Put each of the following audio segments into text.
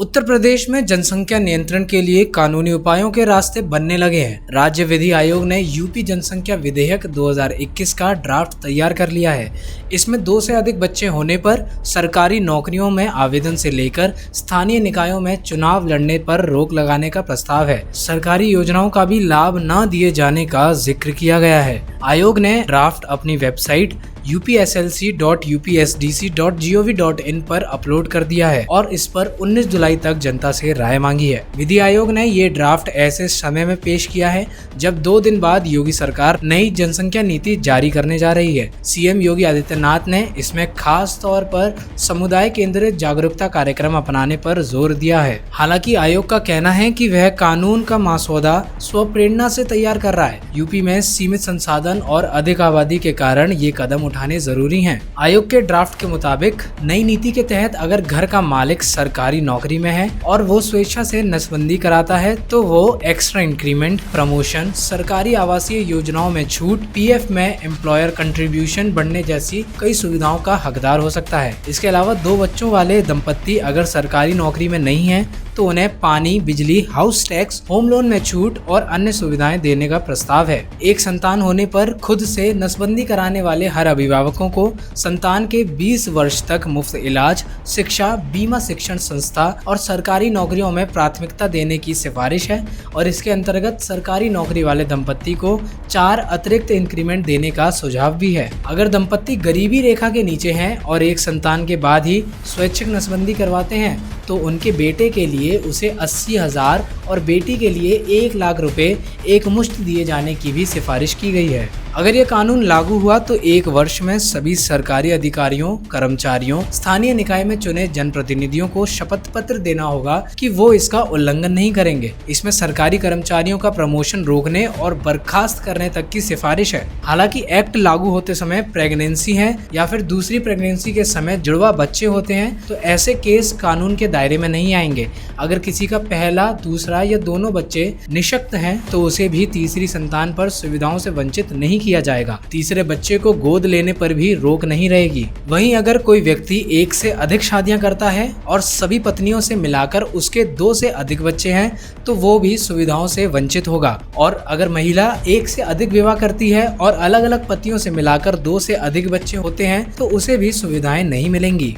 उत्तर प्रदेश में जनसंख्या नियंत्रण के लिए कानूनी उपायों के रास्ते बनने लगे हैं। राज्य विधि आयोग ने यूपी जनसंख्या विधेयक 2021 का ड्राफ्ट तैयार कर लिया है। इसमें 2 से अधिक बच्चे होने पर सरकारी नौकरियों में आवेदन से लेकर स्थानीय निकायों में चुनाव लड़ने पर रोक लगाने का प्रस्ताव है। सरकारी योजनाओं का भी लाभ न दिए जाने का जिक्र किया गया है। आयोग ने ड्राफ्ट अपनी वेबसाइट upslc.upsdc.gov.in पर अपलोड कर दिया है और इस पर 19 जुलाई तक जनता से राय मांगी है। विधि आयोग ने ये ड्राफ्ट ऐसे समय में पेश किया है जब 2 दिन बाद योगी सरकार नई जनसंख्या नीति जारी करने जा रही है। सीएम योगी आदित्यनाथ ने इसमें खास तौर पर समुदाय केंद्रित जागरूकता कार्यक्रम अपनाने पर जोर दिया है। हालांकि आयोग का कहना है कि वह कानून का मसौदा स्वप्रेरणा से तैयार कर रहा है। यूपी में सीमित संसाधन और अधिक आबादी के कारण ये कदम उठाने जरूरी हैं। आयोग के ड्राफ्ट के मुताबिक नई नीति के तहत अगर घर का मालिक सरकारी नौकरी में है और वो स्वेच्छा से नसबंदी कराता है तो वो एक्स्ट्रा इंक्रीमेंट, प्रमोशन, सरकारी आवासीय योजनाओं में छूट, पीएफ में एम्प्लॉयर कंट्रीब्यूशन बढ़ने जैसी कई सुविधाओं का हकदार हो सकता है। इसके अलावा 2 बच्चों वाले दंपत्ति अगर सरकारी नौकरी में नहीं है तो उन्हें पानी, बिजली, हाउस टैक्स, होम लोन में छूट और अन्य सुविधाएं देने का प्रस्ताव है। एक संतान होने पर खुद से नसबंदी कराने वाले हर अभिभावकों को संतान के 20 वर्ष तक मुफ्त इलाज, शिक्षा, बीमा, शिक्षण संस्था और सरकारी नौकरियों में प्राथमिकता देने की सिफारिश है और इसके अंतर्गत सरकारी नौकरी वाले दंपत्ति को 4 अतिरिक्त इंक्रीमेंट देने का सुझाव भी है। अगर दंपत्ति गरीबी रेखा के नीचे हैं और एक संतान के बाद ही स्वैच्छिक नसबंदी करवाते हैं तो उनके बेटे के लिए उसे 80,000 और बेटी के लिए 1 लाख रुपए एक मुश्त दिए जाने की भी सिफारिश की गई है। अगर ये कानून लागू हुआ तो 1 वर्ष में सभी सरकारी अधिकारियों, कर्मचारियों, स्थानीय निकाय में चुने जनप्रतिनिधियों को शपथ पत्र देना होगा कि वो इसका उल्लंघन नहीं करेंगे। इसमें सरकारी कर्मचारियों का प्रमोशन रोकने और बर्खास्त करने तक की सिफारिश है। हालांकि एक्ट लागू होते समय प्रेगनेंसी है या फिर दूसरी प्रेगनेंसी के समय जुड़वा बच्चे होते हैं तो ऐसे केस कानून के दायरे में नहीं आएंगे। अगर किसी का पहला, दूसरा या दोनों बच्चे निःशक्त हैं तो उसे भी तीसरी संतान पर सुविधाओं से वंचित नहीं किया जाएगा। तीसरे बच्चे को गोद लेने पर भी रोक नहीं रहेगी। वहीं अगर कोई व्यक्ति 1 से अधिक शादियां करता है और सभी पत्नियों से मिलाकर उसके 2 से अधिक बच्चे हैं तो वो भी सुविधाओं से वंचित होगा। और अगर महिला 1 से अधिक विवाह करती है और अलग अलग पतियों से मिलाकर 2 से अधिक बच्चे होते हैं तो उसे भी सुविधाएं नहीं मिलेंगी।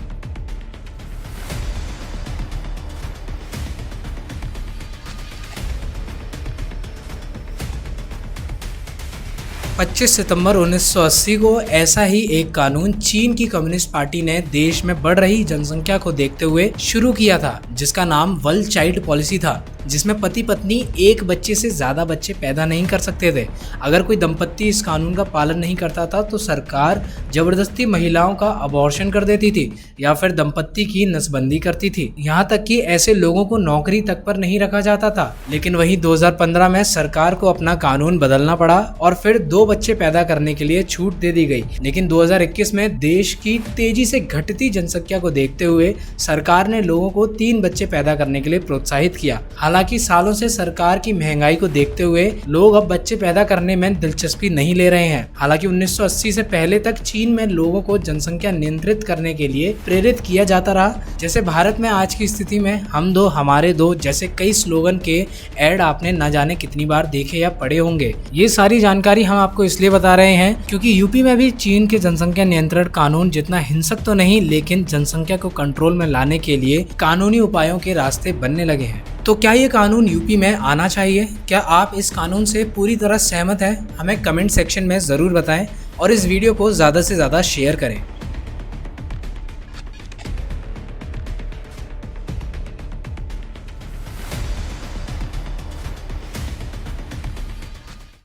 25 सितंबर 1980 को ऐसा ही एक कानून चीन की कम्युनिस्ट पार्टी ने देश में बढ़ रही जनसंख्या को देखते हुए शुरू किया था, जिसका नाम वन चाइल्ड पॉलिसी था, जिसमें पति पत्नी 1 बच्चे से ज्यादा बच्चे पैदा नहीं कर सकते थे। अगर कोई दंपत्ति इस कानून का पालन नहीं करता था तो सरकार जबरदस्ती महिलाओं का अबॉर्शन कर देती थी या फिर दंपत्ति की नसबंदी करती थी। यहाँ तक कि ऐसे लोगों को नौकरी तक पर नहीं रखा जाता था। लेकिन वहीं 2015 में सरकार को अपना कानून बदलना पड़ा और फिर 2 बच्चे पैदा करने के लिए छूट दे दी गई। लेकिन 2021 में देश की तेजी से घटती जनसंख्या को देखते हुए सरकार ने लोगों को 3 बच्चे पैदा करने के लिए प्रोत्साहित किया। हालांकि सालों से सरकार की महंगाई को देखते हुए लोग अब बच्चे पैदा करने में दिलचस्पी नहीं ले रहे हैं। हालांकि 1980 से पहले तक चीन में लोगों को जनसंख्या नियंत्रित करने के लिए प्रेरित किया जाता रहा। जैसे भारत में आज की स्थिति में हम दो हमारे दो जैसे कई स्लोगन के ऐड आपने न जाने कितनी बार देखे या पढ़े होंगे। ये सारी जानकारी हम आपको इसलिए बता रहे हैं क्योंकि यूपी में भी चीन के जनसंख्या नियंत्रण कानून जितना हिंसक तो नहीं, लेकिन जनसंख्या को कंट्रोल में लाने के लिए कानूनी उपायों के रास्ते बनने लगे हैं। तो क्या ये कानून यूपी में आना चाहिए? क्या आप इस कानून से पूरी तरह सहमत हैं? हमें कमेंट सेक्शन में ज़रूर बताएं और इस वीडियो को ज़्यादा से ज़्यादा शेयर करें।